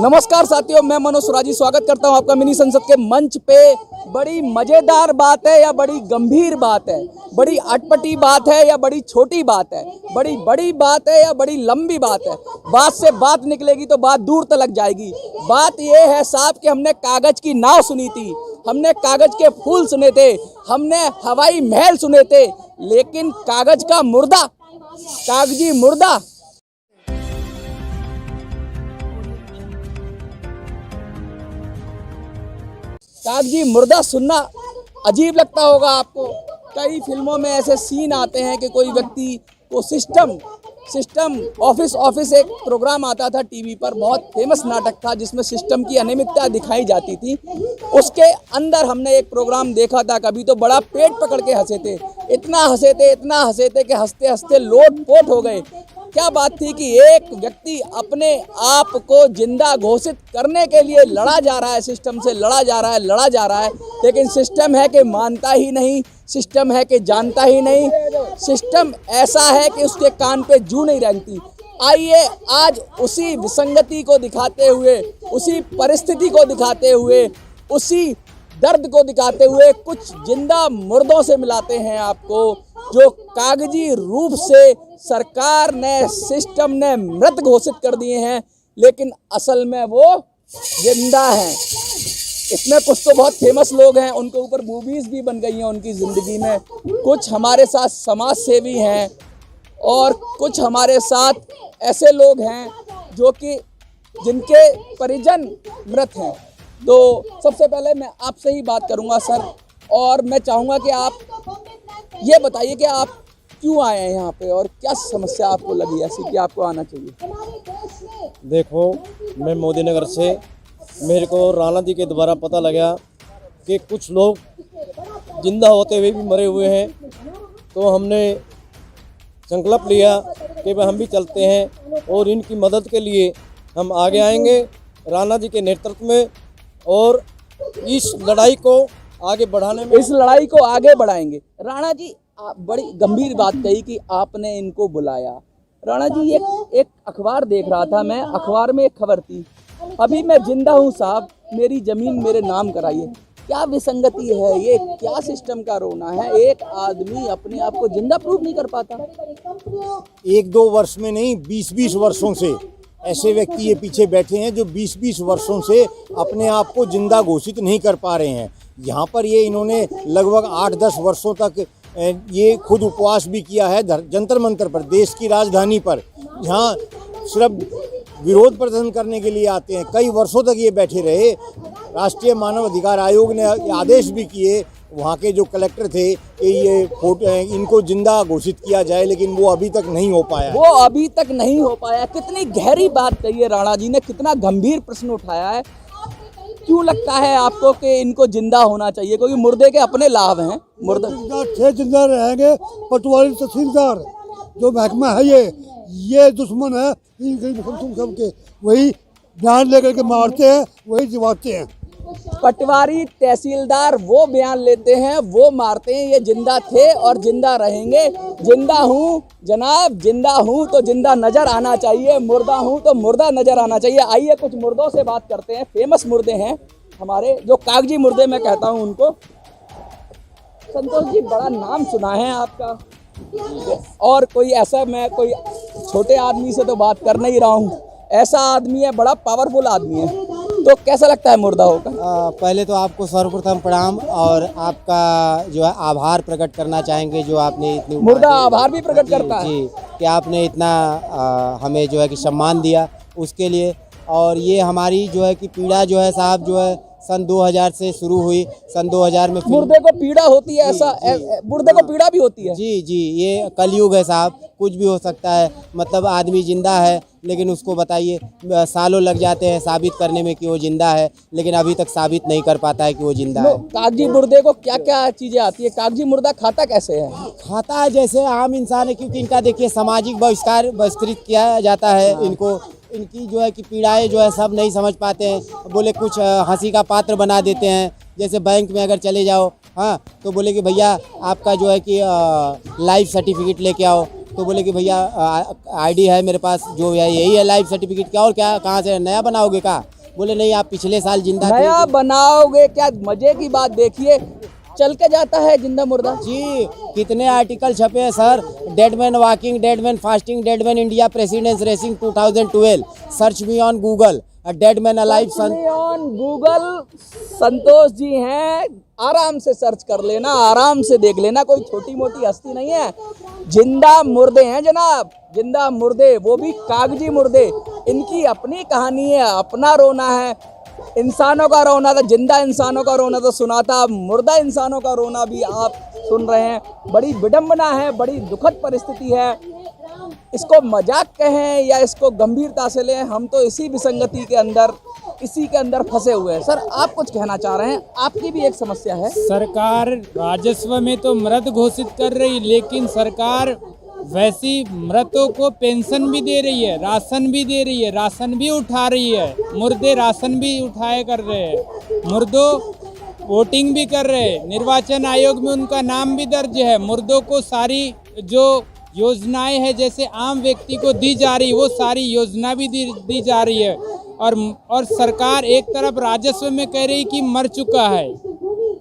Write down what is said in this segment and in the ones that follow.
नमस्कार साथियों, मैं मनोज सुराजी स्वागत करता हूं आपका मिनी संसद के मंच पे। बड़ी मजेदार बात है या बड़ी गंभीर बात है, बड़ी अटपटी बात है या बड़ी छोटी बात है, बड़ी बड़ी बात है या बड़ी लंबी बात है। बात से बात निकलेगी तो बात दूर तक जाएगी। बात यह है साहब कि हमने कागज की नाव सुनी थी, हमने कागज के फूल सुने थे, हमने हवाई महल सुने थे, लेकिन कागज का मुर्दा, कागजी मुर्दा। कागजी मुर्दा सुनना अजीब लगता होगा आपको। कई फिल्मों में ऐसे सीन आते हैं कि कोई व्यक्ति को सिस्टम ऑफिस एक प्रोग्राम आता था टीवी पर, बहुत फेमस नाटक था जिसमें सिस्टम की अनियमितता दिखाई जाती थी। उसके अंदर हमने एक प्रोग्राम देखा था कभी, तो बड़ा पेट पकड़ के हंसे थे, इतना हंसे थे कि हंसते हंसते लोट-पोट हो गए। क्या बात थी कि एक व्यक्ति अपने आप को जिंदा घोषित करने के लिए लड़ा जा रहा है, सिस्टम से लड़ा जा रहा है, लेकिन सिस्टम है कि मानता ही नहीं, सिस्टम है कि जानता ही नहीं, सिस्टम ऐसा है कि उसके कान पे जू नहीं रेंगती। आइए आज उसी विसंगति को दिखाते हुए, उसी परिस्थिति को दिखाते हुए, उसी दर्द को दिखाते हुए कुछ जिंदा मुर्दों से मिलाते हैं आपको, जो कागजी रूप से सरकार ने, सिस्टम ने मृत घोषित कर दिए हैं, लेकिन असल में वो जिंदा हैं। इसमें कुछ तो बहुत फेमस लोग हैं, उनके ऊपर मूवीज़ भी बन गई हैं उनकी ज़िंदगी में। कुछ हमारे साथ समाज सेवी हैं और कुछ हमारे साथ ऐसे लोग हैं जो कि जिनके परिजन मृत हैं। तो सबसे पहले मैं आपसे ही बात करूंगा सर, और मैं चाहूँगा कि आप ये बताइए कि आप क्यों आए हैं यहाँ पे और क्या समस्या आपको लगी ऐसी कि आपको आना चाहिए। देखो, मैं मोदी नगर से, मेरे को राणा जी के द्वारा पता लगा कि कुछ लोग जिंदा होते हुए भी मरे हुए हैं, तो हमने संकल्प लिया कि हम भी चलते हैं और इनकी मदद के लिए हम आगे आएंगे राणा जी के नेतृत्व में, और इस लड़ाई को आगे बढ़ाने में, इस लड़ाई को आगे बढ़ाएंगे। राणा जी, आप बड़ी गंभीर बात कही कि आपने इनको बुलाया। राणा जी, एक अखबार देख रहा था मैं, अखबार में एक खबर थी, अभी मैं जिंदा हूँ साहब, मेरी जमीन मेरे नाम कराइए। क्या विसंगति है ये, क्या सिस्टम का रोना है। एक आदमी अपने आप को जिंदा प्रूव नहीं कर पाता। 1-2 वर्ष में नहीं, 20-20 वर्षों से ऐसे व्यक्ति ये पीछे बैठे हैं जो 20-20 वर्षों से अपने आप को जिंदा घोषित नहीं कर पा रहे हैं। यहाँ पर ये इन्होंने लगभग 8-10 वर्षों तक ये खुद उपवास भी किया है जंतर मंतर पर, देश की राजधानी पर। यहाँ सिर्फ विरोध प्रदर्शन करने के लिए आते हैं। कई वर्षों तक ये बैठे रहे। राष्ट्रीय मानव अधिकार आयोग ने आदेश भी किए, वहाँ के जो कलेक्टर थे कि ये इनको जिंदा घोषित किया जाए, लेकिन वो अभी तक नहीं हो पाया। कितनी गहरी बात कही है राणा जी ने, कितना गंभीर प्रश्न उठाया है। क्यों लगता है आपको कि इनको जिंदा होना चाहिए? क्योंकि मुर्दे के अपने लाभ हैं। मुर्दा जिंदा रहेंगे। पटवारी तहसीलदार जो महकमा है ये दुश्मन है सबके, वही बयान लेकर के मारते हैं, वही जिवाते हैं। पटवारी तहसीलदार वो बयान लेते हैं, वो मारते हैं। ये जिंदा थे और जिंदा रहेंगे। जिंदा हूँ जनाब, जिंदा हूँ तो जिंदा नजर आना चाहिए, मुर्दा हूँ तो मुर्दा नजर आना चाहिए। आइए कुछ मुर्दों से बात करते हैं। फेमस मुर्दे हैं हमारे, जो कागजी मुर्दे मैं कहता हूँ उनको। संतोष जी, बड़ा नाम सुना है आपका, और कोई ऐसा, मैं कोई छोटे आदमी से तो बात कर नहीं रहा हूँ, ऐसा आदमी है, बड़ा पावरफुल आदमी है, तो कैसा लगता है मुर्दा होकर? पहले तो आपको सर्वप्रथम प्रणाम और आपका जो है आभार प्रकट करना चाहेंगे, जो आपने इतनी मुर्दा आभार भी प्रकट करता है जी, कि आपने इतना हमें जो है कि सम्मान दिया उसके लिए। और ये हमारी जो है कि पीड़ा जो है साहब, जो है सन 2000 से शुरू हुई। सन 2000 में मुर्दे को पीड़ा होती है, ऐसा मुर्दे को पीड़ा भी होती है? जी, ये कलयुग है साहब, कुछ भी हो सकता है। मतलब आदमी जिंदा है, लेकिन उसको बताइए सालों लग जाते हैं साबित करने में कि वो जिंदा है, लेकिन अभी तक साबित नहीं कर पाता है कि वो जिंदा है। कागजी मुर्दे को क्या क्या चीजें आती है? कागजी मुर्दा खाता कैसे है? खाता है जैसे आम इंसान है, क्योंकि इनका देखिए सामाजिक बहिष्कृत किया जाता है इनको। इनकी जो है कि पीड़ाएं जो है सब नहीं समझ पाते हैं, बोले कुछ हंसी का पात्र बना देते हैं। जैसे बैंक में अगर चले जाओ, हाँ, तो बोले कि भैया आपका जो है कि लाइफ सर्टिफिकेट लेके आओ, तो बोले कि भैया आईडी है मेरे पास, जो है यही है लाइफ सर्टिफिकेट। क्या और क्या, कहाँ से नया बनाओगे का? बोले नहीं, आप पिछले साल जिंदा थे। नया बनाओगे क्या? मजे की बात देखिए, चल के जाता है जिंदा मुर्दा। जी, कितने आर्टिकल छपे हैं sir. Dead man walking, dead man fasting, dead man India presidents racing 2012, search me on Google, dead man alive. On Google Santosh ji हैं, आराम से सर्च कर लेना, आराम से देख लेना, कोई छोटी मोटी हस्ती नहीं है। जिंदा मुर्दे हैं जनाब, जिंदा मुर्दे, वो भी कागजी मुर्दे। इनकी अपनी कहानी है, अपना रोना है। इंसानों का रोना था, जिंदा इंसानों का रोना तो सुना था, मुर्दा इंसानों का रोना भी आप सुन रहे हैं। बड़ी विडंबना है, बड़ी दुखद परिस्थिति है। इसको मजाक कहें या इसको गंभीरता से लें, हम तो इसी विसंगति के अंदर, इसी के अंदर फंसे हुए हैं। सर, आप कुछ कहना चाह रहे हैं? आपकी भी एक समस्या है। सरकार राजस्व में तो मृत घोषित कर रही, लेकिन सरकार वैसी मृतों को पेंशन भी दे रही है, राशन भी दे रही है, राशन भी उठा रही है। मुर्दे राशन भी उठाए कर रहे हैं, मुर्दों वोटिंग भी कर रहे हैं, निर्वाचन आयोग में उनका नाम भी दर्ज है। मुर्दों को सारी जो योजनाएं हैं जैसे आम व्यक्ति को दी जा रही, वो सारी योजना भी दी जा रही है। और सरकार एक तरफ राजस्व में कह रही कि मर चुका है,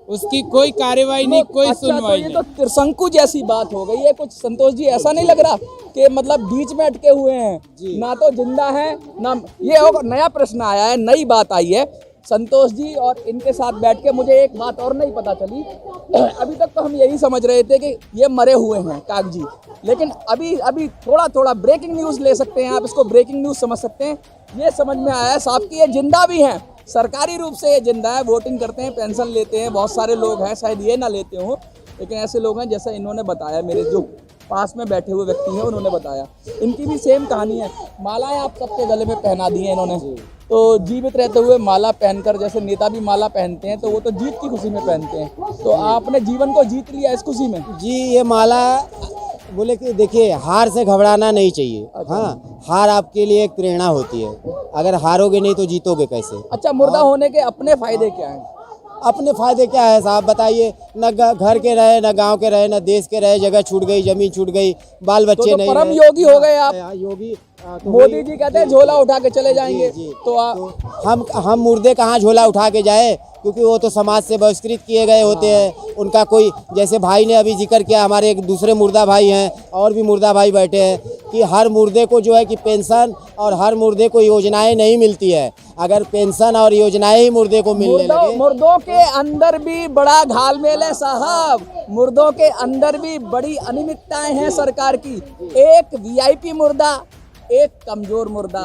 उसकी कोई कार्रवाई नहीं, कोई अच्छा, सुनवाई तो ये नहीं। तो त्रिशंकु जैसी बात हो गई है कुछ। संतोष जी, ऐसा नहीं लग रहा कि मतलब बीच में अटके हुए हैं, ना तो जिंदा है ना। ये और नया प्रश्न आया है, नई बात आई है संतोष जी, और इनके साथ बैठ के मुझे एक बात और नहीं पता चली। अभी तक तो हम यही समझ रहे थे कि ये मरे हुए हैं कागजी, लेकिन अभी थोड़ा ब्रेकिंग न्यूज़ ले सकते हैं आप, इसको ब्रेकिंग न्यूज़ समझ सकते हैं। ये समझ में आया है साहब कि ये जिंदा भी हैं, सरकारी रूप से ये जिंदा है, वोटिंग करते हैं, पेंशन लेते हैं। बहुत सारे लोग हैं, शायद ये ना लेते हों, लेकिन ऐसे लोग हैं जैसा इन्होंने बताया, मेरे जो पास में बैठे हुए व्यक्ति हैं उन्होंने बताया। इनकी भी सेम कहानी है। मालाएं आप सबके गले में पहना दी हैं इन्होंने, तो जीवित रहते हुए माला पहनकर, जैसे नेता भी माला पहनते हैं, तो वो तो जीत की खुशी में पहनते हैं। तो आपने जीवन को जीत लिया इस खुशी में। जी, ये माला बोले कि देखिए, हार से घबराना नहीं चाहिए। हाँ, हार आपके लिए एक प्रेरणा होती है। अगर हारोगे नहीं तो जीतोगे कैसे? अच्छा, मुर्दा होने के अपने फायदे क्या हैं? अपने फायदे क्या है साहब, बताइए। न घर के रहे, न गांव के रहे, न देश के रहे, जगह छूट गई, जमीन छूट गई, बाल बच्चे तो नहीं परम रहे। योगी हो गए आप। योगी तो मोदी जी कहते हैं झोला उठा के चले जाएंगे, जी। तो हम मुर्दे कहाँ झोला उठा के जाए, क्योंकि वो तो समाज से बहिष्कृत किए गए होते हैं। उनका कोई, जैसे भाई ने अभी जिक्र किया, हमारे एक दूसरे मुर्दा भाई हैं और भी मुर्दा भाई बैठे हैं, कि हर मुर्दे को जो है कि पेंशन और हर मुर्दे को योजनाएं नहीं मिलती है। अगर पेंशन और योजनाएं ही मुर्दे को मिलने लगे। मुर्दों के अंदर भी बड़ा घालमेल है साहब, मुर्दों के अंदर भी बड़ी अनियमितताएं हैं सरकार की। एक वीआईपी मुर्दा, एक कमजोर मुर्दा,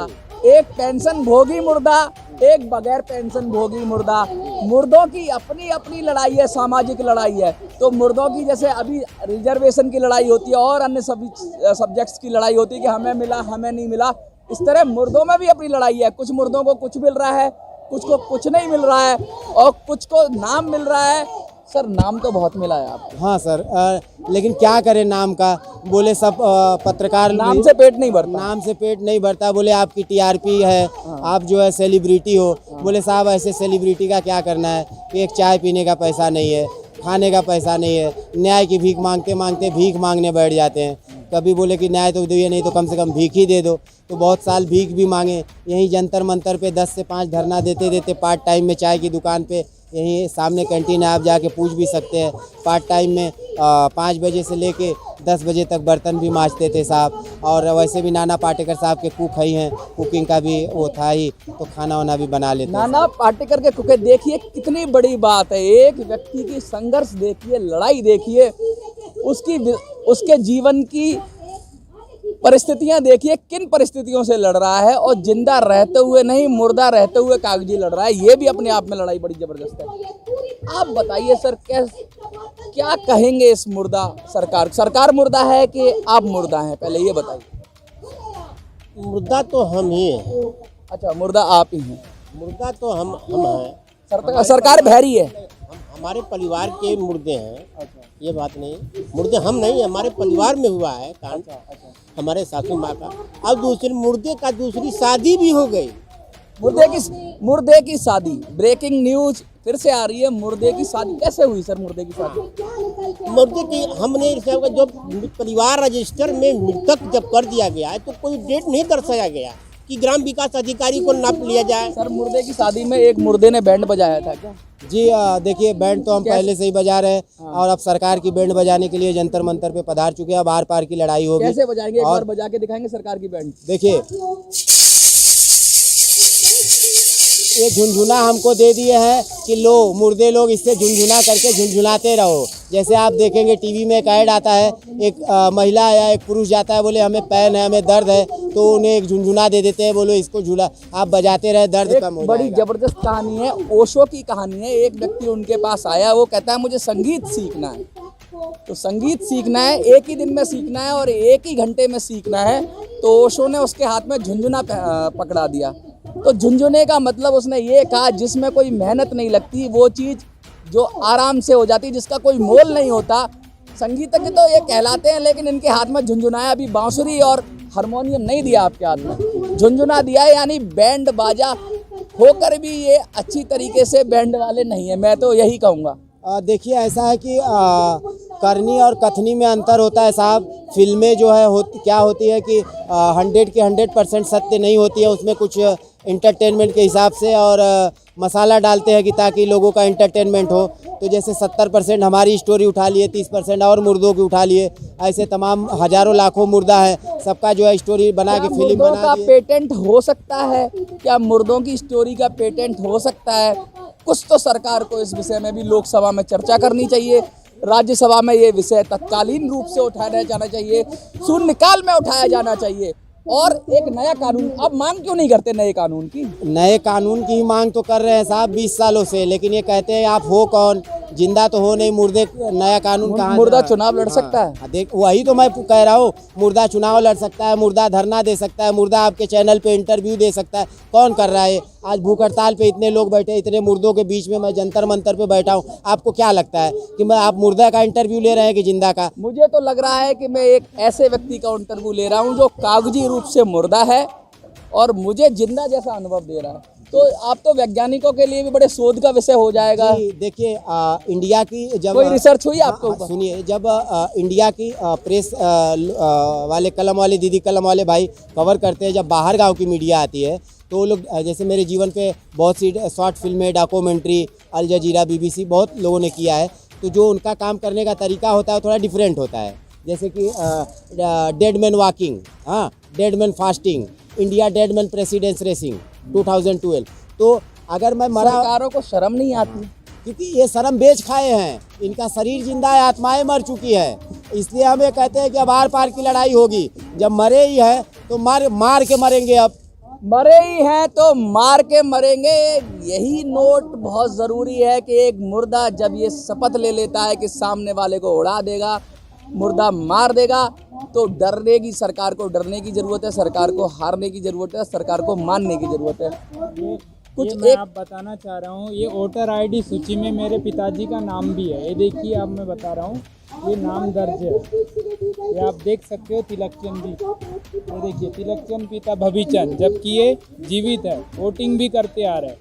एक पेंशन भोगी मुर्दा, एक बगैर पेंशन भोगी मुर्दा। मुर्दों की अपनी अपनी लड़ाई है, सामाजिक लड़ाई है। तो मुर्दों की जैसे अभी रिजर्वेशन की लड़ाई होती है और अन्य सभी सब्जेक्ट्स की लड़ाई होती है कि हमें मिला, हमें नहीं मिला, इस तरह मुर्दों में भी अपनी लड़ाई है। कुछ मुर्दों को कुछ मिल रहा है, कुछ को कुछ नहीं मिल रहा है, और कुछ को नाम मिल रहा है। सर, नाम तो बहुत मिला है आपको। हाँ सर, लेकिन क्या करें नाम का। बोले सब पत्रकार, नाम से पेट नहीं भरता। नाम से पेट नहीं भरता। बोले आपकी टीआरपी है, आप जो है सेलिब्रिटी हो। बोले साहब, ऐसे सेलिब्रिटी का क्या करना है कि एक चाय पीने का पैसा नहीं है, खाने का पैसा नहीं है, न्याय की भीख मांगते मांगते भीख मांगने बैठ जाते हैं। कभी बोले कि न्याय तो दिए नहीं तो कम से कम भीख ही दे दो, तो बहुत साल भीख भी मांगे। यहीं जंतर मंतर पे 10 से 5 धरना देते देते पार्ट टाइम में चाय की दुकान पे, यहीं सामने कैंटीन है, आप जाके पूछ भी सकते हैं। पार्ट टाइम में 5 बजे से लेके 10 बजे तक बर्तन भी मांजते थे साहब। और वैसे भी नाना पाटेकर साहब के कुक ही हैं, कुकिंग का भी वो था ही, तो खाना वाना भी बना लेते हैं। नाना पाटेकर के कुके, देखिए कितनी बड़ी बात है। एक व्यक्ति की संघर्ष देखिए, लड़ाई देखिए, उसके जीवन की परिस्थितियां देखिए, किन परिस्थितियों से लड़ रहा है, और जिंदा रहते हुए नहीं, मुर्दा रहते हुए कागजी लड़ रहा है। ये भी अपने आप में लड़ाई बड़ी जबरदस्त है। आप बताइए सर, क्या कहेंगे इस मुर्दा सरकार मुर्दा है कि आप मुर्दा हैं? पहले ये बताइए। मुर्दा तो हम ही हैं। अच्छा, मुर्दा आप ही हैं। मुर्दा तो हम हैं। सरकार बहरी है। हमारे परिवार के मुर्दे हैं। ये बात नहीं, मुर्दे हम नहीं, हमारे परिवार में हुआ है कांड। हमारे सासू माँ का। अब दूसरे मुर्दे का दूसरी शादी भी हो गई। मुर्दे की शादी, ब्रेकिंग न्यूज फिर से आ रही है मुर्दे की शादी। कैसे हुई सर मुर्दे की शादी? मुर्दे की हमने जो परिवार रजिस्टर में मृतक जब कर दिया गया है तो कोई डेट नहीं दर्शाया गया कि ग्राम विकास अधिकारी को नाप लिया जाए। सर मुर्दे की शादी में एक मुर्दे ने बैंड बजाया था क्या? जी देखिए, बैंड तो हम पहले से ही बजा रहे हैं और अब सरकार की बैंड बजाने के लिए जंतर मंतर पे पधार चुके हैं। अब आर पार की लड़ाई होगी। कैसे बजाएंगे? एक और बार बजा के दिखाएंगे सरकार की बैंड। देखिए, ये झुनझुना हमको दे दिए हैं कि लो मुर्दे लोग इससे झुनझुना करके झुनझुनाते रहो। जैसे आप देखेंगे टीवी में एक ऐड आता है, एक महिला या एक पुरुष जाता है, बोले हमें पैन है, हमें दर्द है, तो उन्हें एक झुनझुना दे देते हैं, बोलो इसको झूला आप बजाते रहे, दर्द कम हो बड़ी जाएगा। जबरदस्त कहानी है, ओशो की कहानी है। एक व्यक्ति उनके पास आया, वो कहता है मुझे संगीत सीखना है। तो संगीत सीखना है, एक ही दिन में सीखना है और एक ही घंटे में सीखना है। तो ओशो ने उसके हाथ में झुनझुना पकड़ा दिया। तो झुनझुने का मतलब उसने ये कहा जिसमें कोई मेहनत नहीं लगती, वो चीज़ जो आराम से हो जाती, जिसका कोई मोल नहीं होता। संगीतज्ञ तो ये कहलाते हैं, लेकिन इनके हाथ में झुनझुनाया। अभी बांसुरी और हारमोनियम नहीं दिया आपके हाथ में, झुनझुना दिया है। यानी बैंड बाजा होकर भी ये अच्छी तरीके से बैंड वाले नहीं है, मैं तो यही कहूँगा। देखिए, ऐसा है कि करनी और कथनी में अंतर होता है साहब। फिल्में जो है क्या होती है कि 100 के 100% सत्य नहीं होती है, उसमें कुछ इंटरटेनमेंट के हिसाब से और मसाला डालते हैं कि ताकि लोगों का इंटरटेनमेंट हो। तो जैसे 70% हमारी स्टोरी उठा लिए, 30% और मुर्दों की उठा लिए। ऐसे तमाम हजारों लाखों मुर्दा है, सबका जो है स्टोरी बना के फिल्म मुर्दों बना का दिए। पेटेंट हो सकता है क्या? मुर्दों की स्टोरी का पेटेंट हो सकता है? कुछ तो सरकार को इस विषय में भी लोकसभा में चर्चा करनी चाहिए। राज्यसभा में ये विषय तत्कालीन रूप से उठाया जाना चाहिए, शून्यकाल में उठाया जाना चाहिए। और एक नया कानून, अब मांग क्यों नहीं करते नए कानून की? नए कानून की ही मांग तो कर रहे हैं साहब 20 सालों से, लेकिन ये कहते हैं आप हो कौन, जिंदा तो हो नहीं, मुर्दे नया कानून कहाँ? मुर्दा चुनाव लड़ सकता है? देख, वही तो मैं कह रहा हूँ, मुर्दा चुनाव लड़ सकता है, मुर्दा धरना दे सकता है, मुर्दा आपके चैनल पे इंटरव्यू दे सकता है। कौन कर रहा है? आज भूख हड़ताल पे इतने लोग बैठे, इतने मुर्दों के बीच में मैं जंतर मंतर पे बैठा हूँ। आपको क्या लगता है कि मैं आप मुर्दा का इंटरव्यू ले रहे हैं कि जिंदा का? मुझे तो लग रहा है कि मैं एक ऐसे व्यक्ति का इंटरव्यू ले रहा हूँ जो कागजी रूप से मुर्दा है और मुझे जिंदा जैसा अनुभव दे रहा है। तो आप तो वैज्ञानिकों के लिए भी बड़े शोध का विषय हो जाएगा। देखिए, इंडिया की जब कोई रिसर्च हुई आपके ऊपर? सुनिए, जब इंडिया की प्रेस वाले कलम वाले दीदी, कलम वाले भाई कवर करते हैं, जब बाहर गांव की मीडिया आती है तो वो लोग, जैसे मेरे जीवन पे बहुत सी शॉर्ट फिल्में, डॉक्यूमेंट्री, अल जजीरा, BBC बहुत लोगों ने किया है। तो जो उनका काम करने का तरीका होता है थोड़ा डिफरेंट होता है। जैसे कि डेड मैन वॉकिंग, हाँ, dead man fasting, India dead man precedence racing 2012। तो अगर मैं मरा, सरकारों को शर्म नहीं आती? क्योंकि ये शर्म बेच खाए हैं, इनका शरीर जिंदा है, आत्माएं मर चुकी है। इसलिए हम ये कहते हैं कि अब आर पार की लड़ाई होगी। जब मरे ही है तो मार के मरेंगे। अब मरे ही हैं तो मार के मरेंगे। यही नोट बहुत ज़रूरी है कि एक मुर्दा जब ये शपथ ले लेता है कि सामने वाले को उड़ा देगा, मुर्दा मार देगा, तो डरने की, सरकार को डरने की ज़रूरत है, सरकार को हारने की ज़रूरत है, सरकार को मानने की ज़रूरत है। कुछ ये मैं एक आप बताना चाह रहा हूँ, ये वोटर ID सूची में मेरे पिताजी का नाम भी है। ये देखिए, अब मैं बता रहा हूँ, ये नाम दर्ज है, ये आप देख सकते हो, तिलकचंद जी। ये देखिए, तिलकचंद पिता भविचंद, जबकि ये जीवित है, वोटिंग भी करते आ रहे हैं,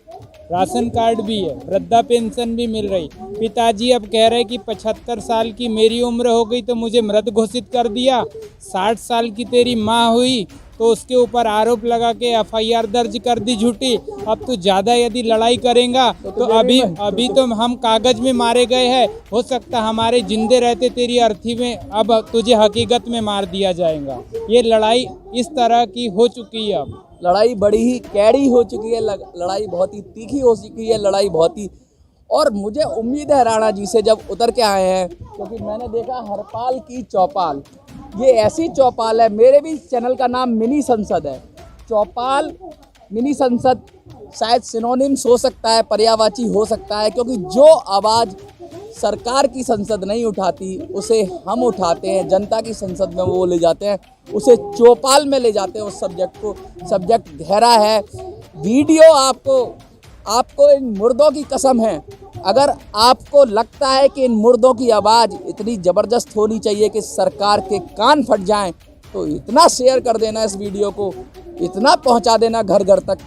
राशन कार्ड भी है, वृद्धा पेंशन भी मिल रही। पिताजी अब कह रहे हैं कि 75 साल की मेरी उम्र हो गई तो मुझे मृत घोषित कर दिया, 60 साल की तेरी माँ हुई तो उसके ऊपर आरोप लगा के FIR दर्ज कर दी झूठी। अब तू ज़्यादा यदि लड़ाई करेगा तो अभी तो हम कागज में मारे गए हैं, हो सकता हमारे जिंदे रहते तेरी अर्थी में अब तुझे हकीकत में मार दिया जाएगा। ये लड़ाई इस तरह की हो चुकी है। अब लड़ाई बड़ी ही कैड़ी हो चुकी है, लड़ाई बहुत ही तीखी हो चुकी है, लड़ाई बहुत ही। और मुझे उम्मीद है राणा जी से जब उतर के आए हैं, क्योंकि मैंने देखा हरपाल की चौपाल, ये ऐसी चौपाल है, मेरे भी चैनल का नाम मिनी संसद है। चौपाल, मिनी संसद शायद सिनोनिम्स हो सकता है, पर्यायवाची हो सकता है, क्योंकि जो आवाज़ सरकार की संसद नहीं उठाती उसे हम उठाते हैं, जनता की संसद में वो ले जाते हैं, उसे चौपाल में ले जाते हैं उस सब्जेक्ट को। सब्जेक्ट गहरा है। वीडियो आपको इन मुर्दों की कसम है, अगर आपको लगता है कि इन मुर्दों की आवाज़ इतनी ज़बरदस्त होनी चाहिए कि सरकार के कान फट जाएं, तो इतना शेयर कर देना इस वीडियो को, इतना पहुंचा देना घर घर तक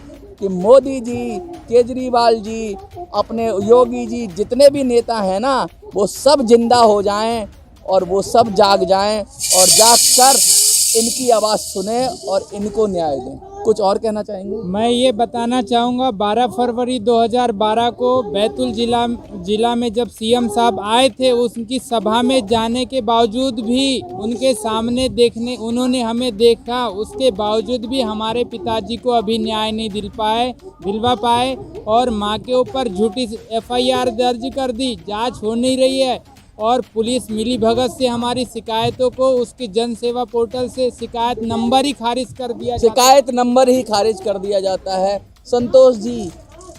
कि मोदी जी, केजरीवाल जी, अपने योगी जी, जितने भी नेता हैं ना, वो सब जिंदा हो जाएं और वो सब जाग जाएं और जाग कर इनकी आवाज़ सुने और इनको न्याय दें। कुछ और कहना चाहेंगे? मैं ये बताना चाहूँगा 12 फरवरी 2012 को बैतूल जिला में जब सीएम साहब आए थे, उनकी सभा में जाने के बावजूद भी उनके सामने उन्होंने हमें देखा, उसके बावजूद भी हमारे पिताजी को अभी न्याय नहीं दिलवा पाए और माँ के ऊपर झूठी FIR दर्ज कर दी। जांच हो नहीं रही है और पुलिस मिली भगत से हमारी शिकायतों को उसके जन सेवा पोर्टल से शिकायत नंबर ही खारिज कर दिया शिकायत नंबर ही खारिज कर दिया जाता है। संतोष जी,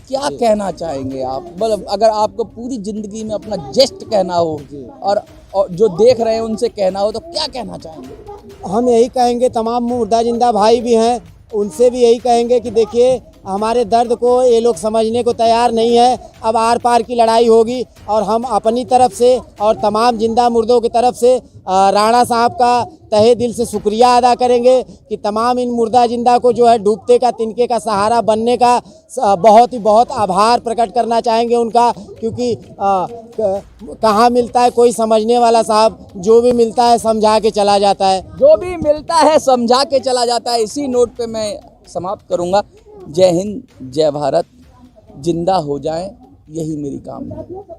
क्या कहना चाहेंगे आप? मतलब अगर आपको पूरी ज़िंदगी में अपना जेस्ट कहना हो और जो देख रहे हैं उनसे कहना हो, तो क्या कहना चाहेंगे? हम यही कहेंगे, तमाम मुर्दा जिंदा भाई भी हैं, उनसे भी यही कहेंगे कि देखिए हमारे दर्द को ये लोग समझने को तैयार नहीं है। अब आर पार की लड़ाई होगी और हम अपनी तरफ से और तमाम जिंदा मुर्दों की तरफ से राणा साहब का तहे दिल से शुक्रिया अदा करेंगे कि तमाम इन मुर्दा जिंदा को जो है डूबते का तिनके का सहारा बनने का बहुत आभार प्रकट करना चाहेंगे उनका, क्योंकि कहाँ मिलता है कोई समझने वाला साहब, जो भी मिलता है समझा के चला जाता है। जो भी मिलता है समझा के चला जाता है। इसी नोट पे मैं समाप्त करूंगा। जय हिंद, जय भारत, जिंदा हो जाएं, यही मेरी कामना है।